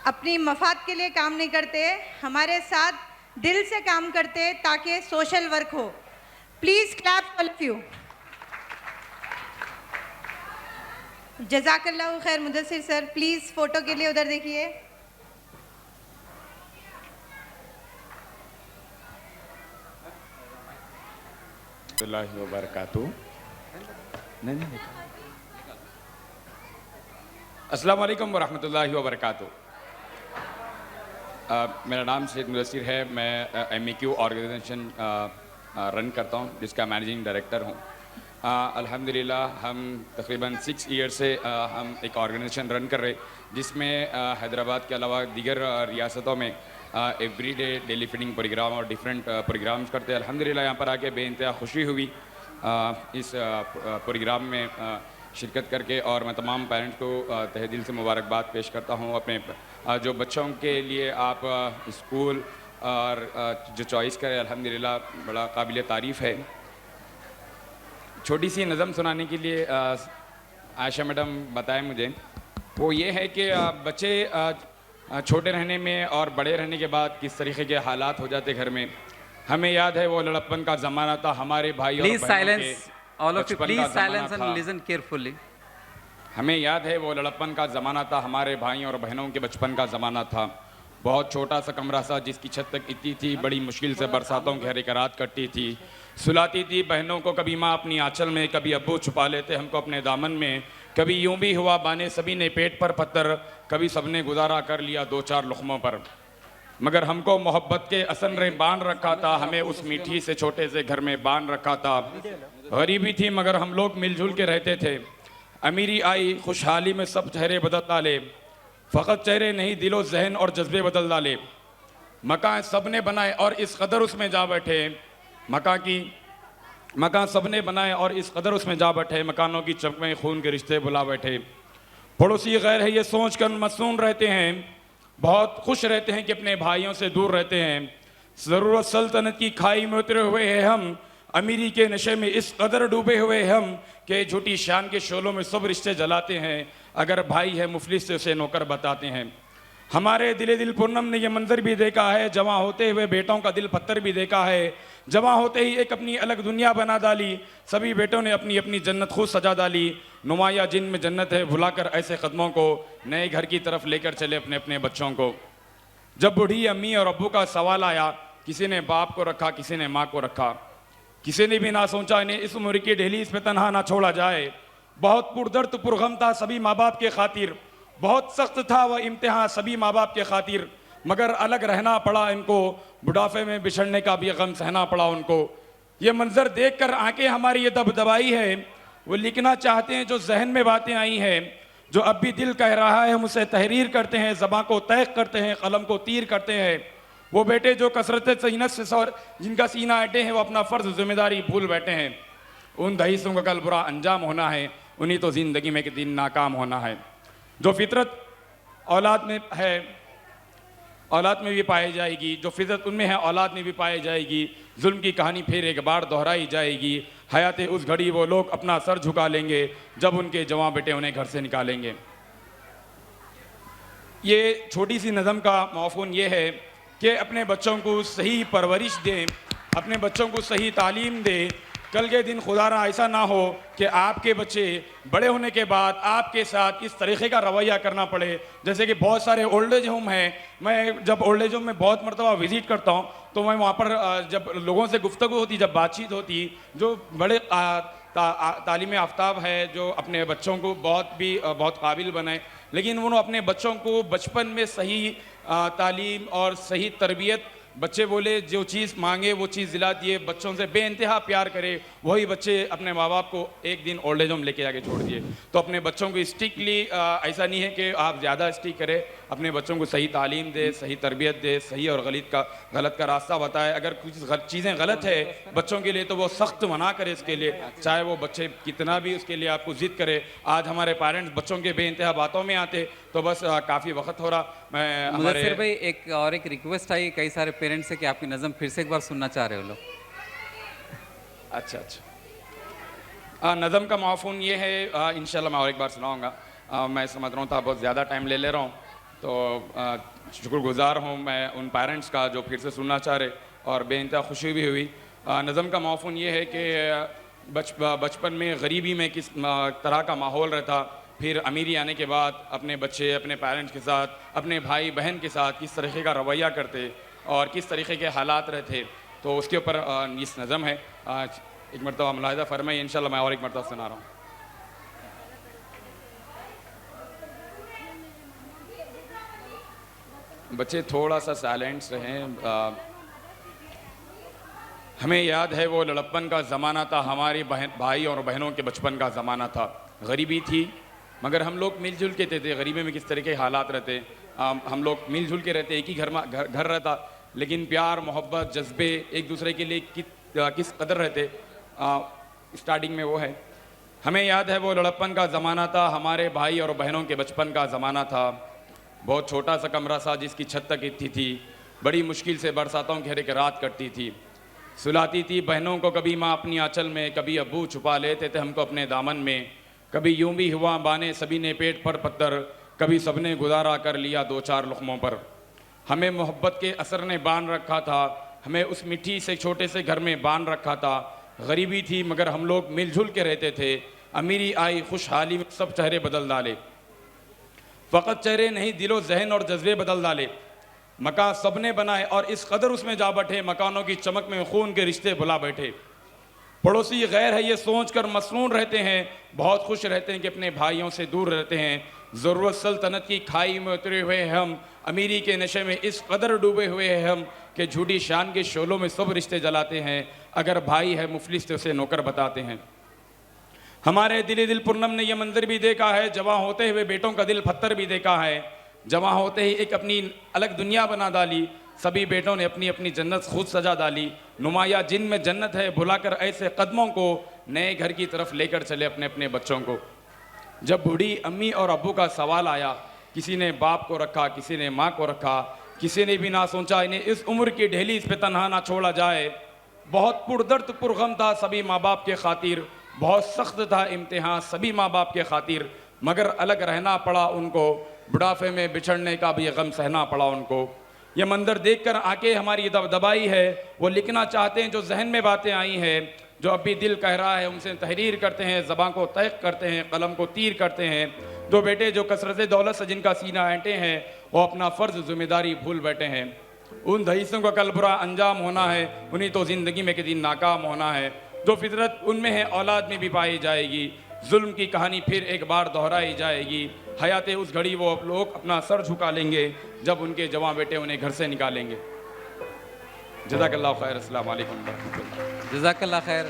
अपनी मफाद के लिए काम नहीं करते, हमारे साथ दिल से काम करते ताकि सोशल वर्क हो। Please clap all of you. जज़ाकल्लाहु खैर। मुदस्सिर सर प्लीज फोटो के लिए उधर देखिए। अस्सलाम वालेकुम वरहमतुल्लाहि वबरकातुहू। मेरा नाम शेख मुदस्सिर है। मैं MEQ ऑर्गेनाइजेशन रन करता हूँ, जिसका मैनेजिंग डायरेक्टर हूँ। अल्हम्दुलिल्लाह हम तकरीबन 6 ईयर से हम एक ऑर्गेनाइजेशन रन कर रहे, जिसमें हैदराबाद के अलावा दीगर रियासतों में एवरीडे डेली फीडिंग प्रोग्राम और डिफरेंट प्रोग्राम्स करते हैं। अल्हम्दुलिल्लाह यहाँ पर आके बेइंतहा खुशी हुई इस प्रोग्राम में शिरकत करके, और मैं तमाम पेरेंट्स को तहे दिल से मुबारकबाद पेश करता हूँ। अपने जो बच्चों के लिए आप स्कूल और जो चॉइस करें, अल्हम्दुलिल्लाह बड़ा काबिल तारीफ़ है। छोटी सी नज़म सुनाने के लिए आयशा मैडम बताएं मुझे, वो ये है कि बच्चे छोटे रहने में और बड़े रहने के बाद किस तरीके के हालात हो जाते घर में। हमें याद है वो लड़प्पन का ज़माना था, हमारे भाई और बहनों के All of you, बचपन please का silence ज़माना and था। listen carefully. हमें याद है वो लड़प्पन का ज़माना था, हमारे भाइयों और बहनों के बचपन का ज़माना था। बहुत छोटा सा कमरा सा जिसकी छत तक इतनी थी, बड़ी मुश्किल से बरसातों की हर एक रात कटती थी। सुलाती थी बहनों को कभी माँ अपनी आंचल में, कभी अब्बू छुपा लेते हमको अपने दामन में। कभी यूं भी हुआ बाने सभी ने पेट पर पत्थर, कभी सबने गुजारा कर लिया 2-4 लुक़्मों पर। मगर हमको मोहब्बत के असन ने बांध रखा था, हमें उस मीठी से छोटे से घर में बांध रखा था। गरीबी थी मगर हम लोग मिलजुल के रहते थे। अमीरी आई खुशहाली में सब चेहरे बदल डाले, फ़कत चेहरे नहीं दिलो जहन और जज्बे बदल डाले। मकान सब ने बनाए और इस कदर उसमें जा बैठे, मकान सब ने बनाए और इस कदर उसमें जा बैठे। मकानों की चमक खून के रिश्ते बुला बैठे। पड़ोसी गैर है ये सोच कर मसून रहते हैं, बहुत खुश रहते हैं कि अपने भाइयों से दूर रहते हैं। ज़रूरत सल्तनत की खाई में उतरे हुए हैं हम, अमीरी के नशे में इस कदर डूबे हुए हम कि झूठी शान के शोलों में सब रिश्ते जलाते हैं। अगर भाई है मुफलिस से उसे नौकर बताते हैं। हमारे दिल पूनम ने यह मंजर भी देखा है, जमा होते हुए बेटों का दिल पत्थर भी देखा है। जमा होते ही एक अपनी अलग दुनिया बना डाली, सभी बेटों ने अपनी अपनी जन्नत खुद सजा डाली। नुमाया जिन में जन्नत है भुलाकर ऐसे कदमों को, नए घर की तरफ लेकर चले अपने अपने बच्चों को। जब बूढ़ी अम्मी और अब्बू का सवाल आया, किसी ने बाप को रखा, किसी ने माँ को रखा। किसी ने भी ना सोचा इन्हें इस उम्र की डेली इस पे तनहा ना छोड़ा जाए। बहुत पुरदर्द पुरगम था सभी माँ बाप के खातिर, बहुत सख्त था वह इम्तिहान सभी माँ बाप के खातिर। मगर अलग रहना पड़ा इनको, बुढ़ापे में बिछड़ने का भी गम सहना पड़ा उनको। ये मंजर देखकर आंखें हमारी ये दबदबाई है, वो लिखना चाहते हैं जो जहन में बातें आई हैं। जो अब भी दिल कह रहा है हम उसे तहरीर करते हैं, ज़बां को तैक करते हैं, कलम को तीर करते हैं। वो बेटे जो कसरत सीनत से और जिनका सीना अटे हैं, वो अपना फ़र्ज़ जिम्मेदारी भूल बैठे हैं। उन दहीसों का कल बुरा अंजाम होना है, उन्हीं तो ज़िंदगी में एक दिन नाकाम होना है। जो फितरत औलाद में है औलाद में भी पाई जाएगी, जो फितरत उनमें है औलाद में भी पाई जाएगी। जुल्म की कहानी फिर एक बार दोहराई जाएगी। हयात उस घड़ी वो लोग अपना सर झुका लेंगे, जब उनके जवां बेटे उन्हें घर से निकालेंगे। ये छोटी सी नज़म का मौफ़ून ये है कि अपने बच्चों को सही परवरिश दें, अपने बच्चों को सही तालीम दें। कल के दिन खुदारा ऐसा ना हो कि आपके बच्चे बड़े होने के बाद आपके साथ इस तरीक़े का रवैया करना पड़े। जैसे कि बहुत सारे ओल्ड एज होम हैं, मैं जब ओल्ड एज होम में बहुत मरतबा विज़िट करता हूँ तो मैं वहाँ पर जब लोगों से गुफ्तगू होती, जब बातचीत होती, जो बड़े तालीम आफ्ताब है, जो अपने बच्चों को बहुत काबिल बनाए, लेकिन उन्होंने अपने बच्चों को बचपन में सही तालीम और सही तरबियत, बच्चे बोले जो चीज़ मांगे वो चीज़ दिला दिए, बच्चों से बेइंतहा प्यार करे, वही बच्चे अपने माँ बाप को एक दिन ओल्ड एज होम लेके जाके छोड़ दिए। तो अपने बच्चों को स्ट्रिक्टली ऐसा नहीं है कि आप ज़्यादा स्ट्रिक करें, अपने बच्चों को सही तालीम दे, सही तरबियत दे, सही और गलत का रास्ता बताए। अगर कुछ चीज़ें गलत है बच्चों के लिए तो वो सख्त मना करे इसके लिए, चाहे वो बच्चे कितना भी उसके लिए आपको ज़िद करे। आज हमारे पेरेंट्स बच्चों के बेइंतहा बातों में आते, तो बस काफ़ी वक्त हो रहा। मैं मुदस्सिर भाई एक रिक्वेस्ट आई कई सारे पेरेंट्स से कि आपकी नज़म फिर से एक बार सुनना चाह रहे हो लोग। अच्छा, नज़म का मौफ़ून ये है, इंशाल्लाह मैं और एक बार सुनाऊंगा। मैं समझ रहा हूँ था बहुत ज़्यादा टाइम ले रहा हूँ, तो शुक्रगुजार हूँ मैं उन पेरेंट्स का जो फिर से सुनना चाह रहे, और बेइंतहा खुशी भी हुई। नज़म का मौफ़ून ये है कि बचपन में गरीबी में किस तरह का माहौल रहता, फिर अमीरी आने के बाद अपने बच्चे अपने पेरेंट्स के साथ, अपने भाई बहन के साथ किस तरीके का रवैया करते और किस तरीके के हालात रहते, तो उसके ऊपर इस नज़म है। एक मरतबा मुलाहिज़ा फरमाइए, इंशाल्लाह मैं और एक मरतबा सुना रहा हूँ। बच्चे थोड़ा सा साइलेंट्स रहें। हमें याद है वो लड़प्पन का ज़माना था, हमारी भाई और बहनों के बचपन का ज़माना था। गरीबी थी मगर हम लोग मिलजुल के थे। गरीबी में किस तरह के हालात रहते, हम लोग मिलजुल के रहते, एक ही घर रहता, लेकिन प्यार मोहब्बत जज्बे एक दूसरे के लिए किस कदर रहते। स्टार्टिंग में वो है, हमें याद है वो लड़प्पन का ज़माना था, हमारे भाई और बहनों के बचपन का ज़माना था। बहुत छोटा सा कमरा सा जिसकी छत तक इतनी थी, बड़ी मुश्किल से बरसातों की हर एक रात कटती थी। सुलाती थी बहनों को कभी माँ अपनी आंचल में, कभी अब्बू छुपा लेते थे हमको अपने दामन में। कभी यूं भी हुआ बाने सभी ने पेट पर पत्थर, कभी सबने गुजारा कर लिया दो चार लुक़्मों पर। हमें मोहब्बत के असर ने बांध रखा था, हमें उस मिट्टी से छोटे से घर में बांध रखा था। गरीबी थी मगर हम लोग मिलजुल के रहते थे। अमीरी आई खुशहाली में सब चेहरे बदल डाले, फ़कत चेहरे नहीं दिलो जहन और जज्बे बदल डाले। मकान सबने बनाए और इस कदर उसमें जा बैठे, मकानों की चमक में खून के रिश्ते बुला बैठे। पड़ोसी गैर है ये सोच कर मसनून रहते हैं, बहुत खुश रहते हैं कि अपने भाइयों से दूर रहते हैं। ज़रूरत सल्तनत की खाई में उतरे हुए हैं हम, अमीरी के नशे में इस कदर डूबे हुए हैं हम कि झूठी शान के शोलों में सब रिश्ते जलाते हैं। अगर भाई है मुफलिस तो उसे नौकर बताते हैं। हमारे दिल पुरनम ने यह मंजर भी देखा है, जवां होते हुए बेटों का दिल पत्थर भी देखा है। जवां होते ही एक अपनी अलग दुनिया बना डाली, सभी बेटों ने अपनी अपनी जन्नत खुद सजा डाली। नुमाया जिन में जन्नत है, भुलाकर ऐसे कदमों को नए घर की तरफ लेकर चले अपने अपने बच्चों को। जब बूढ़ी अम्मी और अब्बू का सवाल आया, किसी ने बाप को रखा, किसी ने माँ को रखा, किसी ने भी ना सोचा इन्हें इस उम्र की ढेली इस पे तनहा ना छोड़ा जाए। बहुत पुरदर्द पुरगम था सभी माँ बाप के खातिर, बहुत सख्त था इम्तिहान सभी माँ बाप के खातिर, मगर अलग रहना पड़ा उनको, बुढ़ापे में बिछड़ने का भी गम सहना पड़ा उनको। ये मंजर देखकर आके हमारी दबाई है, वो लिखना चाहते हैं जो जहन में बातें आई हैं, जो अभी दिल कह रहा है उनसे तहरीर करते हैं, ज़बान को तय करते हैं, कलम को तीर करते हैं। दो बेटे जो कसरत दौलत से जिनका सीना ऐंटे हैं, वो अपना फ़र्ज़ जिम्मेदारी भूल बैठे हैं। उन रईसों का कल बुरा अंजाम होना है, उन्हीं तो ज़िंदगी में किसी नाकाम होना है। जो फितरत उनमें है औलाद में भी पाई जाएगी, जुल्म की कहानी फिर एक बार दोहराई जाएगी। हयाते उस घड़ी वो लोग अपना सर झुका लेंगे जब उनके जवां बेटे उन्हें घर से निकालेंगे। जज़ाकल्लाह खैर। अस्सलाम वालेकुम। जज़ाकल्लाह खैर।